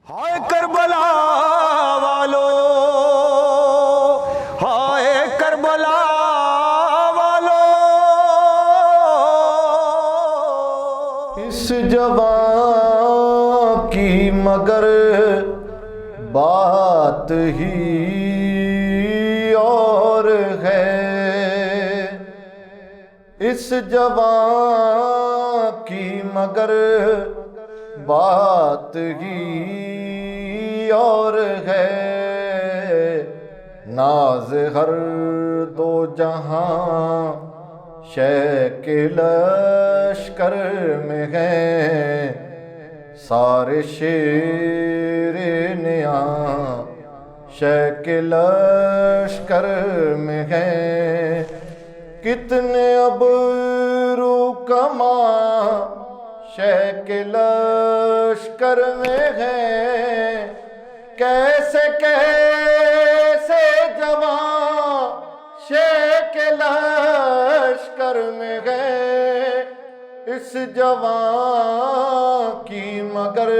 ہائے کربلا والو، ہائے کربلا والو، اس جوان کی مگر بات ہی اور ہے، اس جوان کی مگر بات ہی اور ہے، ناز ہر دو جہاں شے کے لشکر میں ہیں، سارے شیر نیاں شے کے لشکر میں ہیں، کتنے ابرو کما شے کے لشکر میں ہیں، کیسے کیسے جوان شے کے لشکر میں ہیں، اس جوان کی مگر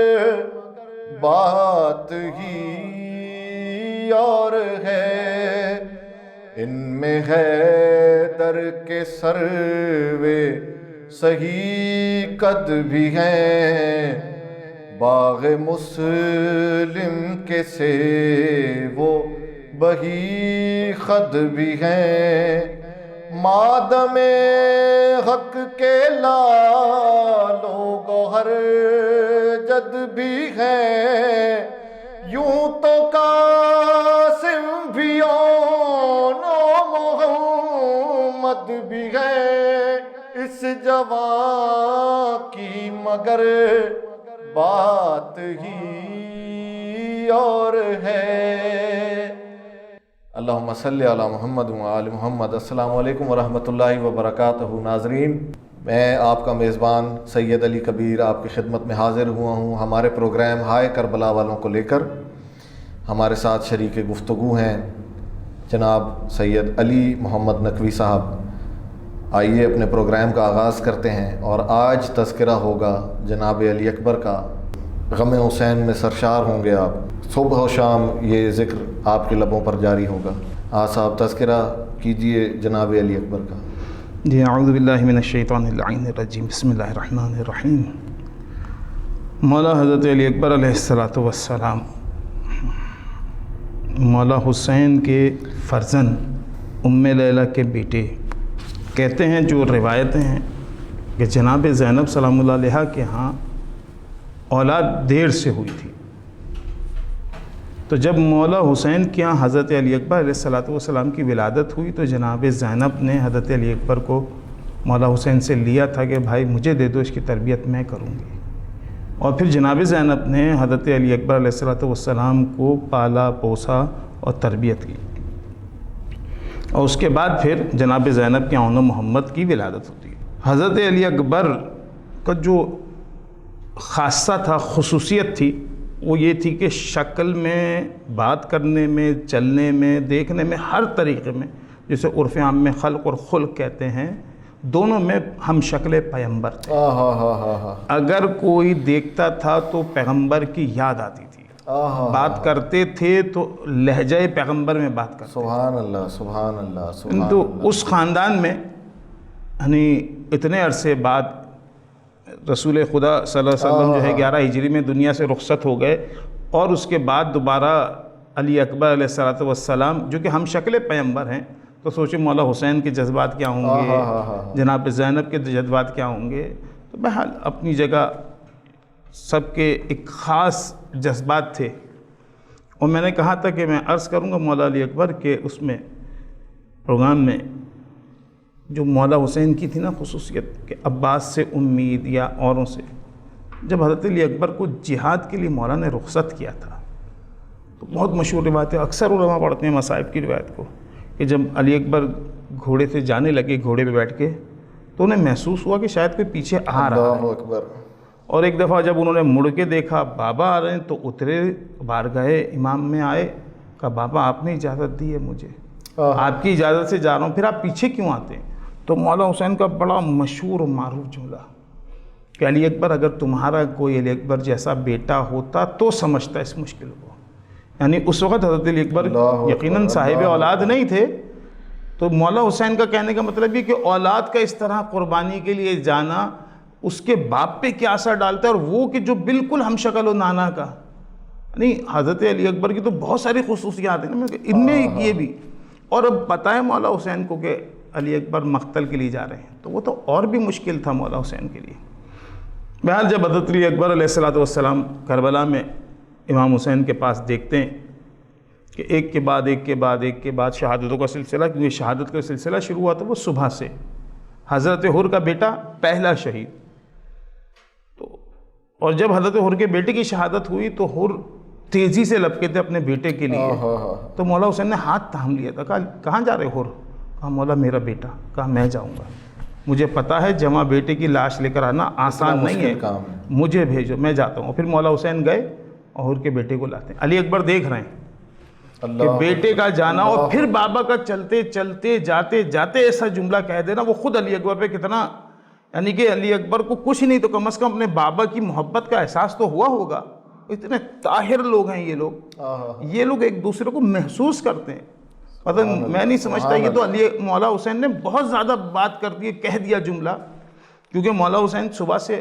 بات ہی اور ہے، ان میں ہے در کے سروے صحیح قد بھی ہیں، باغ مسلم کے سیب و بہی خد بھی ہیں، مادم حق کے لالو گوہر جد بھی ہیں، یوں تو قاسم بھی اون و محمد بھی ہیں، اس جوان کی مگر بات ہی اور ہے۔ اللہم صلی علی محمد و آل محمد۔ السلام علیکم ورحمۃ اللہ وبرکاتہ۔ ناظرین، میں آپ کا میزبان سید علی کبیر آپ کی خدمت میں حاضر ہوا ہوں ہمارے پروگرام ہائے کربلا والوں کو لے کر۔ ہمارے ساتھ شریک گفتگو ہیں جناب سید علی محمد نقوی صاحب۔ آئیے اپنے پروگرام کا آغاز کرتے ہیں، اور آج تذکرہ ہوگا جناب علی اکبر کا۔ غم حسین میں سرشار ہوں گے آپ، صبح و شام یہ ذکر آپ کے لبوں پر جاری ہوگا۔ صاحب تذکرہ کیجئے جناب علی اکبر کا۔ جی، اعوذ باللہ من الشیطان اللعین الرجیم، بسم اللہ الرحمن الرحیم۔ مولا حضرت علی اکبر علیہ السلام مولا حسین کے فرزند ام لیلہ کے بیٹے، کہتے ہیں جو روایتیں ہیں کہ جناب زینب سلام اللہ علیہا کے ہاں اولاد دیر سے ہوئی تھی، تو جب مولا حسین کے ہاں حضرت علی اکبر علیہ السلام کی ولادت ہوئی تو جناب زینب نے حضرت علی اکبر کو مولا حسین سے لیا تھا کہ بھائی مجھے دے دو، اس کی تربیت میں کروں گی، اور پھر جناب زینب نے حضرت علی اکبر علیہ السلام کو پالا پوسا اور تربیت کی، اور اس کے بعد پھر جناب زینب کے اون محمد کی ولادت ہوتی ہے۔ حضرت علی اکبر کا جو خاصہ تھا، خصوصیت تھی، وہ یہ تھی کہ شکل میں، بات کرنے میں، چلنے میں، دیکھنے میں، ہر طریقے میں، جسے عرف عام میں خلق اور خلق کہتے ہیں، دونوں میں ہم شکل پیغمبر تھے۔ اگر کوئی دیکھتا تھا تو پیغمبر کی یاد آتی تھی، بات کرتے تھے تو لہجہ پیغمبر میں بات کرتے تھے۔ سبحان اللہ، سبحان اللہ، سبحان تو اللہ۔ اس خاندان میں یعنی اتنے عرصے بعد رسول خدا صلی اللہ علیہ وسلم جو ہے 11 ہجری میں دنیا سے رخصت ہو گئے، اور اس کے بعد دوبارہ علی اکبر علیہ السلام جو کہ ہم شکل پیغمبر ہیں، تو سوچیں مولا حسین کے جذبات کیا ہوں گے، جناب زینب کے جذبات کیا ہوں گے۔ تو بہرحال اپنی جگہ سب کے ایک خاص جذبات تھے، اور میں نے کہا تھا کہ میں عرض کروں گا مولا علی اکبر کے اس میں پروگرام میں جو مولا حسین کی تھی نا خصوصیت، کہ عباس سے امید یا اوروں سے، جب حضرت علی اکبر کو جہاد کے لیے مولا نے رخصت کیا تھا، تو بہت مشہور روایت ہے، اکثر علماء پڑھتے ہیں مصائب کی روایت کو، کہ جب علی اکبر گھوڑے سے جانے لگے، گھوڑے پہ بیٹھ کے، تو انہیں محسوس ہوا کہ شاید کوئی پیچھے آ رہا ہے، اللہ اکبر۔ اور ایک دفعہ جب انہوں نے مڑ کے دیکھا بابا آ رہے ہیں، تو اترے، بارگاہ امام میں آئے، کہا بابا آپ نے اجازت دی ہے مجھے، آپ کی اجازت سے جا رہا ہوں، پھر آپ پیچھے کیوں آتے ہیں؟ تو مولا حسین کا بڑا مشہور و معروف جملہ کہ علی اکبر اگر تمہارا کوئی علی اکبر جیسا بیٹا ہوتا تو سمجھتا اس مشکل کو. یعنی اس وقت حضرت علی اکبر یقیناً صاحب اولاد نہیں تھے، تو مولا حسین کا کہنے کا مطلب یہ کہ اولاد کا اس طرح قربانی کے لیے جانا اس کے باپ پہ کیا اثر ڈالتا ہے، اور وہ کہ جو بالکل ہم شکل و نانا کا. نہیں، حضرت علی اکبر کی تو بہت ساری خصوصیات ہیں نا، ان میں یہ بھی. اور اب پتہ ہے مولا حسین کو کہ علی اکبر مقتل کے لیے جا رہے ہیں، تو وہ تو اور بھی مشکل تھا مولا حسین کے لیے. بہرحال جب حضرت علی اکبر علیہ السلام کربلا میں امام حسین کے پاس دیکھتے ہیں کہ ایک کے بعد ایک کے بعد ایک کے بعد شہادتوں کا سلسلہ، کیونکہ شہادت کا سلسلہ شروع ہوا تھا وہ صبح سے. حضرت حر کا بیٹا پہلا شہید، تو اور جب حضرت حر کے بیٹے کی شہادت ہوئی تو حر تیزی سے لپکے تھے اپنے بیٹے کے لیے. تو مولا حسین نے ہاتھ تھام لیا تھا. کہا کہاں جا رہے حر؟ کہا مولا میرا بیٹا. کہا میں جاؤں گا، مجھے پتا ہے جمع بیٹے کی لاش لے کر آنا آسان نہیں ہے، مجھے بھیجو، میں جاتا ہوں. پھر مولا حسین گئے اور حر کے بیٹے کو لاتے ہیں. علی اکبر دیکھ رہے ہیں کہ بیٹے کا جانا اور پھر بابا کا چلتے چلتے جاتے جاتے ایسا جملہ کہہ دینا، وہ خود علی اکبر پہ کتنا، یعنی کہ علی اکبر کو کچھ نہیں تو کم از کم اپنے بابا کی محبت کا احساس تو ہوا ہوگا. اتنے طاہر لوگ ہیں یہ لوگ ایک دوسرے کو محسوس کرتے ہیں. مطلب میں نہیں سمجھتا، یہ تو مولا حسین نے بہت زیادہ بات کر دی، کہہ دیا جملہ، کیونکہ مولا حسین صبح سے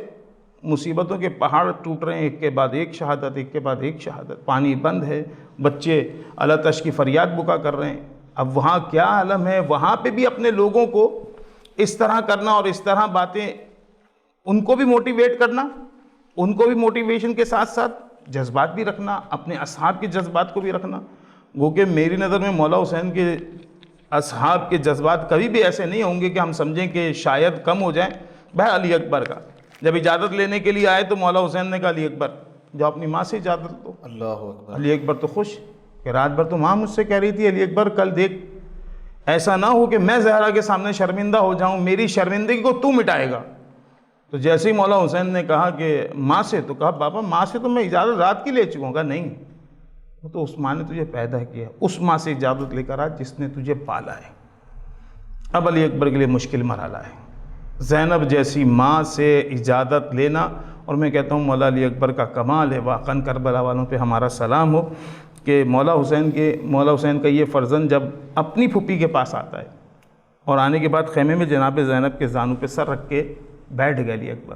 مصیبتوں کے پہاڑ ٹوٹ رہے ہیں، ایک کے بعد ایک شہادت، ایک کے بعد ایک شہادت. پانی بند ہے، بچے اللہ تش کی فریاد بکا کر رہے ہیں. اب وہاں کیا عالم ہے، وہاں پہ بھی اپنے لوگوں کو اس طرح کرنا اور اس طرح باتیں، ان کو بھی موٹیویٹ کرنا، ان کو بھی موٹیویشن کے ساتھ ساتھ جذبات بھی رکھنا، اپنے اصحاب کے جذبات کو بھی رکھنا. وہ کہ میری نظر میں مولا حسین کے اصحاب کے جذبات کبھی بھی ایسے نہیں ہوں گے کہ ہم سمجھیں کہ شاید کم ہو جائیں. بھائی علی اکبر کا جب اجازت لینے کے لیے آئے تو مولا حسین نے کہا علی اکبر جو اپنی ماں سے اجازت دو. اللہ اکبر. علی اکبر تو خوش کہ رات بھر تو ماں مجھ سے کہہ رہی تھی علی اکبر کل دیکھ ایسا نہ ہو کہ میں زہرا کے سامنے شرمندہ ہو جاؤں، میری شرمندگی کو تو مٹائے گا. تو جیسے ہی مولا حسین نے کہا کہ ماں سے، تو کہا بابا ماں سے تو میں اجازت رات کی لے چکا ہوں. کہا نہیں، وہ تو اس ماں نے تجھے پیدا کیا، اس ماں سے اجازت لے کر آ جس نے تجھے پالا ہے. اب علی اکبر کے لیے مشکل مرحلہ ہے، زینب جیسی ماں سے اجازت لینا. اور میں کہتا ہوں مولا علی اکبر کا کمال ہے. واقعاً کربلا والوں پہ ہمارا سلام ہو کہ مولا حسین کا یہ فرزند جب اپنی پھوپھی کے پاس آتا ہے اور آنے کے بعد خیمے میں جناب زینب کے زانوں پہ سر رکھ کے بیٹھ گئے علی اکبر.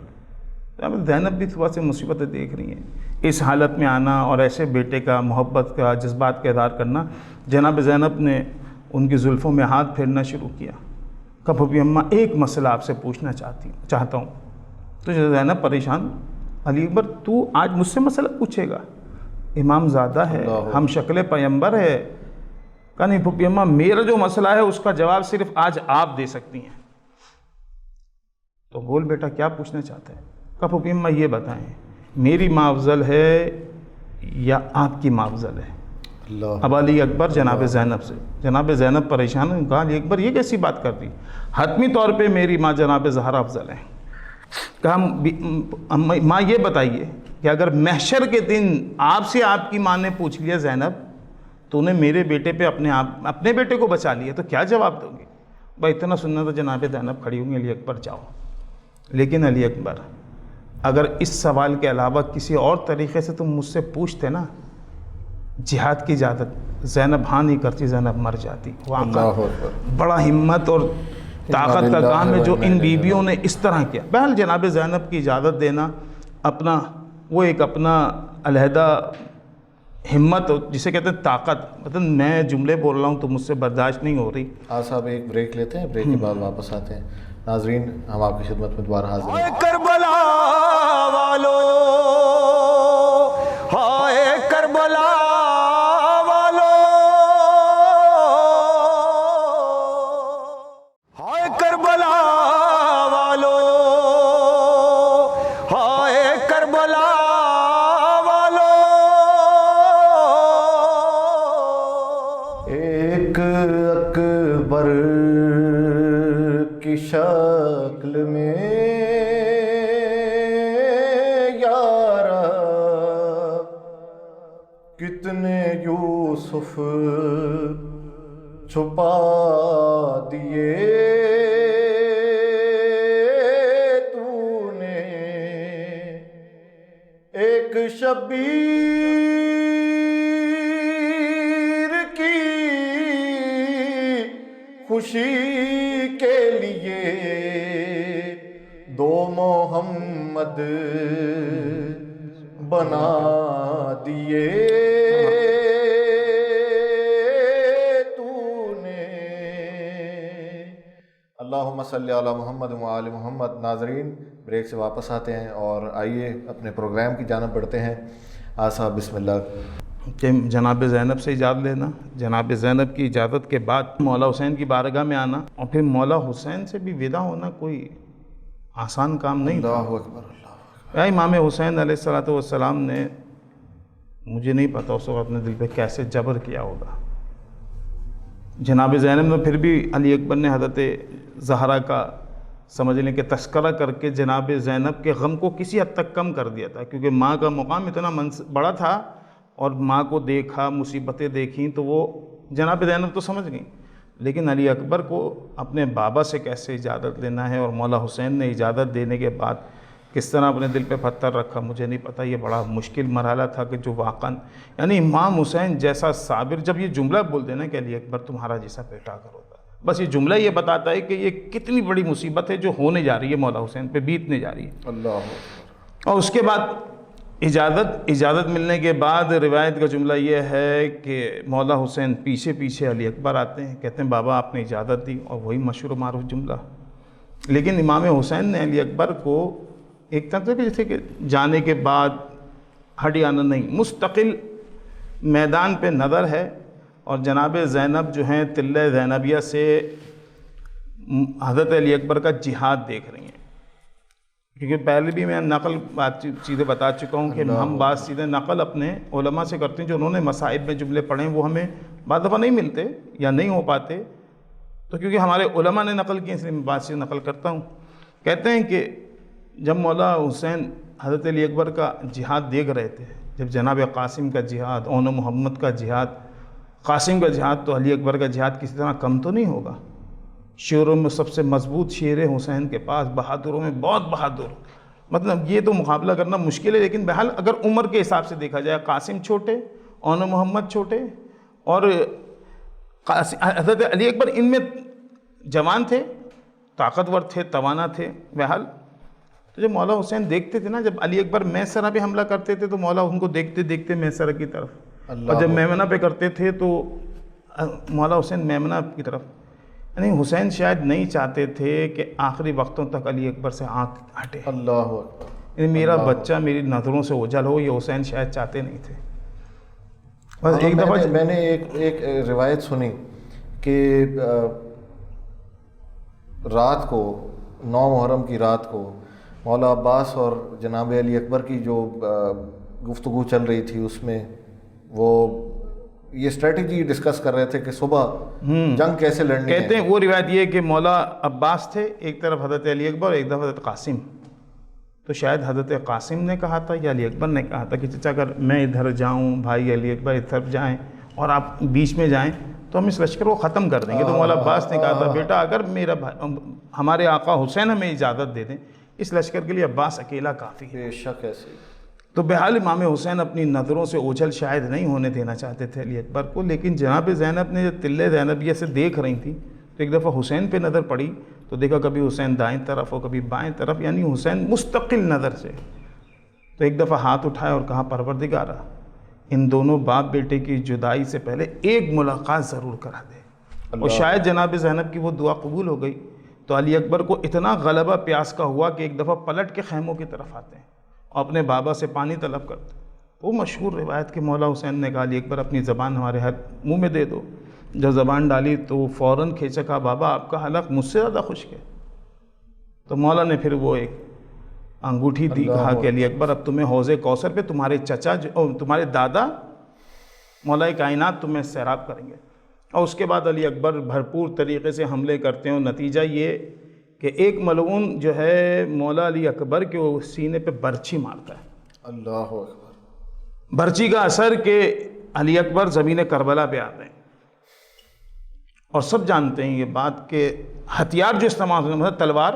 زینب بھی صبح سے مصیبتیں دیکھ رہی ہیں، اس حالت میں آنا اور ایسے بیٹے کا محبت کا جذبات کا اظہار کرنا. جناب زینب نے ان کی زلفوں میں ہاتھ پھیرنا شروع کیا. کہا پھوپھی اماں ایک مسئلہ آپ سے پوچھنا چاہتا ہوں. تو زینب پریشان، علی اکبر تو آج مجھ سے مسئلہ پوچھے گا؟ امام زادہ ہے، ہم شکل پیغمبر ہے. کہا نہیں پھوپھی اماں میرا جو مسئلہ ہے اس کا جواب صرف آج آپ دے سکتی ہیں. تو بول بیٹا کیا پوچھنا چاہتا ہے؟ کہا پھوپھی اماں یہ بتائیں میری ماں افضل ہے یا آپ کی ماں افضل ہے؟ اب علی اکبر جناب زینب پریشان ہیں. کہا علی اکبر یہ کیسی بات کر دی؟ حتمی طور پہ میری ماں جناب زہرا افضل ہیں. کہا ماں یہ بتائیے کہ اگر محشر کے دن آپ سے آپ کی ماں نے پوچھ لیا زینب تو انہیں میرے بیٹے پہ اپنے بیٹے کو بچا لیا تو کیا جواب دو گے؟ بھائی اتنا سننا تو جناب زینب کھڑی ہوں گی علی اکبر جاؤ. لیکن علی اکبر اگر اس سوال کے علاوہ کسی اور طریقے سے تم مجھ سے پوچھتے نا جہاد کی اجازت، زینب ہاں نہیں کرتی، زینب مر جاتی. بڑا ہمت اور طاقت کا کام ہے جو ان بیویوں نے اس طرح کیا. بہرحال جناب زینب کی اجازت دینا اپنا علیحدہ ہمت جسے کہتے ہیں طاقت. مطلب میں جملے بول رہا ہوں تو مجھ سے برداشت نہیں ہو رہی. صاحب ایک بریک لیتے ہیں، بریک کے بعد واپس آتے ہیں. ناظرین ہم آپ کی خدمت میں دوبارہ حاضر ہیں. کربلا والو، ہائے کربلا والو، ہائے کربلا والو، ہائے کربلا والو. ایک اکبر کی شکل میں یارا کتنے یوسف چھپا دیے تو نے شبیر کی خوشی کے لیے دو محمد بنا دیے تو نے۔ اللہم صلی علی محمد و آل محمد۔ ناظرین، بریک سے واپس آتے ہیں اور آئیے اپنے پروگرام کی جانب بڑھتے ہیں۔ صاحب بسم اللہ۔ کہ جناب زینب سے اجازت لینا، جناب زینب کی اجازت کے بعد مولا حسین کی بارگاہ میں آنا، اور پھر مولا حسین سے بھی ودا ہونا کوئی آسان کام نہیں تھا۔ اللہ اکبر، اللہ اکبر۔ امام حسین علیہ السلام نے، مجھے نہیں پتا اس وقت اپنے دل پہ کیسے جبر کیا ہوگا۔ جناب زینب نے پھر بھی علی اکبر نے حضرت زہرا کا سمجھ لیں کہ تذکرہ کر کے جناب زینب کے غم کو کسی حد تک کم کر دیا تھا، کیونکہ ماں کا مقام اتنا بڑا تھا، اور ماں کو دیکھا، مصیبتیں دیکھیں تو وہ جناب زینب تو سمجھ گئیں، لیکن علی اکبر کو اپنے بابا سے کیسے اجازت لینا ہے، اور مولا حسین نے اجازت دینے کے بعد کس طرح اپنے دل پہ پتھر رکھا، مجھے نہیں پتہ۔ یہ بڑا مشکل مرحلہ تھا کہ جو واقعاً، یعنی امام حسین جیسا صابر، جب یہ جملہ بول دینا کہ علی اکبر تمہارا جیسا بیٹا اگر ہوتا، بس یہ جملہ یہ بتاتا ہے کہ یہ کتنی بڑی مصیبت ہے جو ہونے جا رہی ہے، مولا حسین پہ بیتنے جا رہی ہے۔ اللہ اکبر۔ اور اس کے بعد اجازت ملنے کے بعد روایت کا جملہ یہ ہے کہ مولا حسین پیچھے پیچھے علی اکبر آتے ہیں، کہتے ہیں بابا آپ نے اجازت دی، اور وہی مشہور و معروف جملہ۔ لیکن امام حسین نے علی اکبر کو ایک طرح سے جیسے کہ جانے کے بعد ہٹیانا نہیں، مستقل میدان پہ نظر ہے، اور جناب زینب جو ہیں تلہ زینبیہ سے حضرت علی اکبر کا جہاد دیکھ رہی ہیں، کیونکہ پہلے بھی میں چیزیں بتا چکا ہوں کہ ہم بعض چیزیں نقل اپنے علماء سے کرتے ہیں جو انہوں نے مصائب میں جملے پڑھے ہیں، وہ ہمیں بعض دفعہ نہیں ملتے یا نہیں ہو پاتے، تو کیونکہ ہمارے علماء نے نقل کی اس لیے میں بعض چیزیں نقل کرتا ہوں۔ کہتے ہیں کہ جب مولا حسین حضرت علی اکبر کا جہاد دیکھ رہے تھے، جب جناب قاسم کا جہاد، اون محمد کا جہاد، قاسم کا جہاد، تو علی اکبر کا جہاد کسی طرح کم تو نہیں ہوگا۔ شیروں میں سب سے مضبوط شیر حسین کے پاس، بہادروں میں بہت بہادر، مطلب یہ تو مقابلہ کرنا مشکل ہے، لیکن بہرحال اگر عمر کے حساب سے دیکھا جائے، قاسم چھوٹے، اون محمد چھوٹے، اور حضرت علی اکبر ان میں جوان تھے، طاقتور تھے، توانا تھے۔ بہرحال تو جب مولا حسین دیکھتے تھے نا، جب علی اکبر میسرہ پہ حملہ کرتے تھے تو مولا ان کو دیکھتے دیکھتے میسرہ کی طرف، اور جب میمنہ پہ کرتے تھے تو مولا حسین میمنہ کی طرف، یعنی حسین شاید نہیں چاہتے تھے کہ آخری وقتوں تک علی اکبر سے آنکھ ہٹے، اللہ اکبر، یعنی میرا بچہ میری نظروں سے اوجھل ہو، یہ حسین شاید چاہتے نہیں تھے۔ بس ایک دفعہ میں نے ایک روایت سنی کہ رات کو 9 محرم کی رات کو مولا عباس اور جناب علی اکبر کی جو گفتگو چل رہی تھی، اس میں وہ یہ اسٹریٹجی ڈسکس کر رہے تھے کہ صبح جنگ کیسے لڑنی ہے۔ کہتے ہیں وہ روایت یہ ہے کہ مولا عباس تھے ایک طرف، حضرت علی اکبر، ایک طرف حضرت قاسم، تو شاید حضرت قاسم نے کہا تھا یا علی اکبر نے کہا تھا کہ چچا اگر میں ادھر جاؤں، بھائی علی اکبر اس طرف جائیں اور آپ بیچ میں جائیں تو ہم اس لشکر کو ختم کر دیں گے۔ تو مولا عباس نے کہا تھا بیٹا اگر میرا ہمارے آقا حسین ہمیں اجازت دے دیں، اس لشکر کے لیے عباس اکیلا کافی ہے۔ بے شک ایسے۔ تو بہرحال امام حسین اپنی نظروں سے اوجھل شاید نہیں ہونے دینا چاہتے تھے علی اکبر کو، لیکن جناب زینب نے جب تلہ زینبیہ سے دیکھ رہی تھی تو ایک دفعہ حسین پہ نظر پڑی تو دیکھا کبھی حسین دائیں طرف اور کبھی بائیں طرف، یعنی حسین مستقل نظر سے، تو ایک دفعہ ہاتھ اٹھایا اور کہا پروردگارا ان دونوں باپ بیٹے کی جدائی سے پہلے ایک ملاقات ضرور کرا دے، اور شاید جناب زینب کی وہ دعا قبول ہو گئی۔ تو علی اکبر کو اتنا غلبہ پیاس کا ہوا کہ ایک دفعہ پلٹ کے خیموں کی طرف آتے ہیں اور اپنے بابا سے پانی طلب کرتے ہیں۔ وہ مشہور روایت کہ مولا حسین نے کہا علی اکبر اپنی زبان ہمارے منہ میں دے دو، جب زبان ڈالی تو فوراً کھینچا، کہا بابا آپ کا حلق مجھ سے زیادہ خشک ہے۔ تو مولا نے پھر وہ ایک انگوٹھی دی، کہا کہ علی اکبر اب تمہیں حوض کوثر پہ تمہارے چچا تمہارے دادا مولا کائنات تمہیں سیراب کریں گے۔ اور اس کے بعد علی اکبر بھرپور طریقے سے حملے کرتے ہیں، اور نتیجہ یہ کہ ایک ملعون جو ہے مولا علی اکبر کے سینے پہ برچھی مارتا ہے۔ اللہ اکبر۔ برچھی کا اثر کہ علی اکبر زمین کربلا پہ آتے ہیں، اور سب جانتے ہیں یہ بات کہ ہتھیار جو استعمال ہوتے ہیں تلوار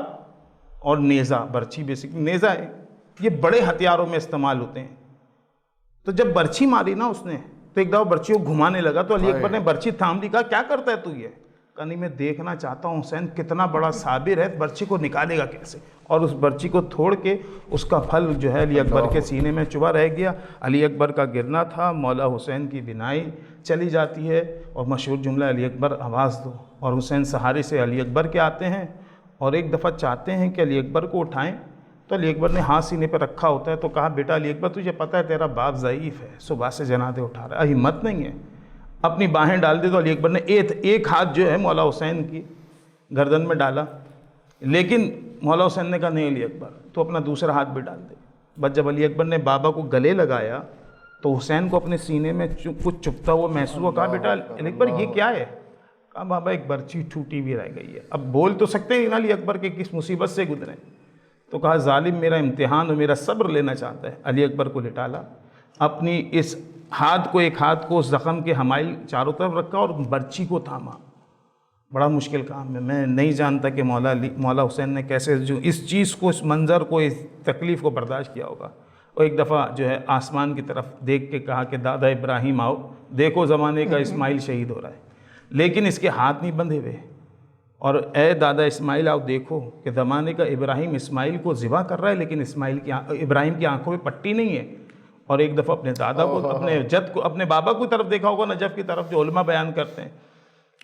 اور نیزہ، برچھی بیسکلی نیزہ ہے، یہ بڑے ہتھیاروں میں استعمال ہوتے ہیں، تو جب برچھی ماری نا اس نے تو ایک دفعہ برچی کو گھمانے لگا تو علی اکبر نے برچی تھام دی. کہا کیا کرتا ہے تو یہ؟ کہا نہیں میں دیکھنا چاہتا ہوں حسین کتنا بڑا صابر ہے, برچی کو نکالے گا کیسے. اور اس برچی کو توڑ کے اس کا پھل جو ہے علی اکبر کے سینے میں چبھا رہ گیا. علی اکبر کا گرنا تھا, مولا حسین کی بینائی چلی جاتی ہے اور مشہور جملہ علی اکبر آواز دو. اور حسین سہارے سے علی اکبر کے آتے ہیں اور ایک دفعہ چاہتے ہیں کہ علی اکبر کو اٹھائیں تو علی اکبر نے ہاتھ سینے پہ رکھا ہوتا ہے. تو کہا بیٹا علی اکبر تجھے پتہ ہے تیرا باپ ضعیف ہے, صبح سے جنازے اٹھا رہا ہے, ہمت نہیں ہے, اپنی باہیں ڈال دے. تو علی اکبر نے ایک ہاتھ جو ہے مولا حسین کی گردن میں ڈالا, لیکن مولا حسین نے کہا نہیں علی اکبر تو اپنا دوسرا ہاتھ بھی ڈال دے. بس جب علی اکبر نے بابا کو گلے لگایا تو حسین کو اپنے سینے میں کچھ چپتا ہوا محسوس ہوا. کہا بیٹا علی اکبر یہ کیا ہے؟ کہا بابا ایک برچی ٹوٹی بھی رہ گئی ہے. اب بول تو سکتے نہیں نا علی اکبر کہ کس مصیبت سے گزرے. تو کہا ظالم میرا امتحان اور میرا صبر لینا چاہتا ہے. علی اکبر کو لٹالا, اپنی اس ایک ہاتھ کو زخم کے حمائل چاروں طرف رکھا اور برچی کو تھاما. بڑا مشکل کام ہے, میں نہیں جانتا کہ مولا حسین نے کیسے جو اس چیز کو, اس منظر کو, اس تکلیف کو برداشت کیا ہوگا. اور ایک دفعہ جو ہے آسمان کی طرف دیکھ کے کہا کہ دادا ابراہیم آؤ, دیکھو زمانے کا اسماعیل شہید ہو رہا ہے, لیکن اس کے ہاتھ نہیں بندھے ہوئے. اور اے دادا اسماعیل آؤ دیکھو کہ زمانے کا ابراہیم اسماعیل کو ذبح کر رہا ہے, لیکن ابراہیم کی آنکھوں میں پٹی نہیں ہے. اور ایک دفعہ اپنے دادا کو, اپنے جد کو, اپنے بابا کی طرف دیکھا ہوگا, نجف کی طرف, جو علماء بیان کرتے ہیں,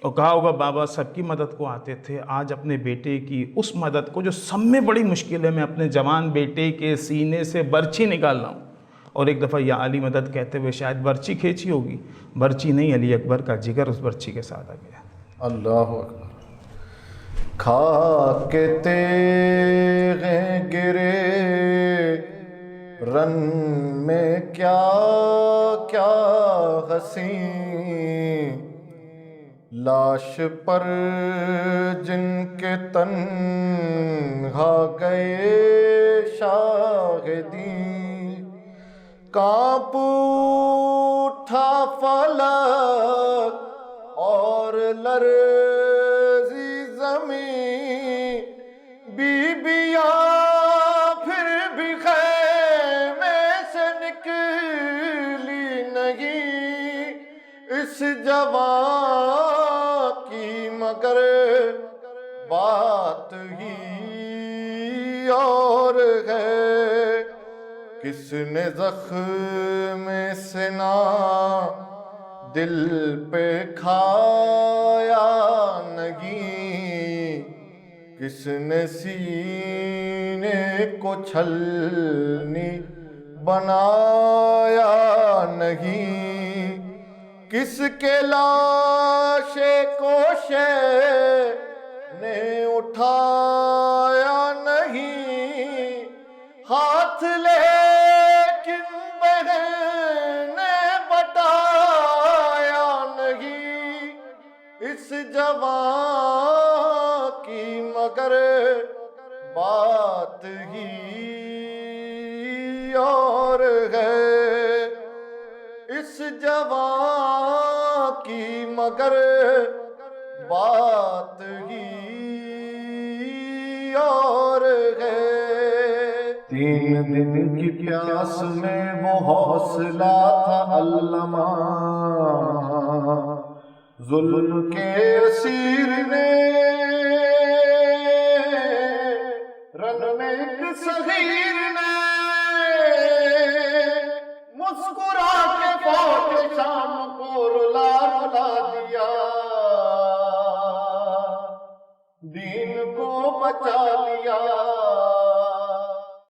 اور کہا ہوگا بابا سب کی مدد کو آتے تھے, آج اپنے بیٹے کی اس مدد کو جو سب میں بڑی مشکل ہے, میں اپنے جوان بیٹے کے سینے سے برچھی نکال رہا ہوں. اور ایک دفعہ یا علی مدد کہتے ہوئے شاید برچھی کھینچی ہوگی, برچھی نہیں, علی اکبر کا جگر اس برچھی کے ساتھ آ گیا. اللہ اکبر. خاک تیغیں گرے رن میں کیا کیا حسین, لاش پر جن کے تنہا گئے شاہدین, کانپ اٹھا فلک اور لرزی زمین, بیبیاں پھر بھی خیمے سے نکلی نہیں, اس جوان کی مگر بات ہی اور ہے, کس نے زخم سنا دل پہ کھایا نہیں, کس نے سینے کو چھلنی بنایا نہیں, کس کے لاش کو شے نے اٹھایا نہیں, ہاتھ لیکن بہن نے بٹایا نہیں, اس جوان کی مگر بات ہی اور ہے, اس جوان کی مگر بات ہی اور ہے. 3 دن کی پیاس میں وہ حوصلہ تھا علامہ, ظلم کے اسیر نے رن میں ایک صغیر نے مسکرا کے فوج شام کو رلا رلا دیا, دین کو بچا لیا.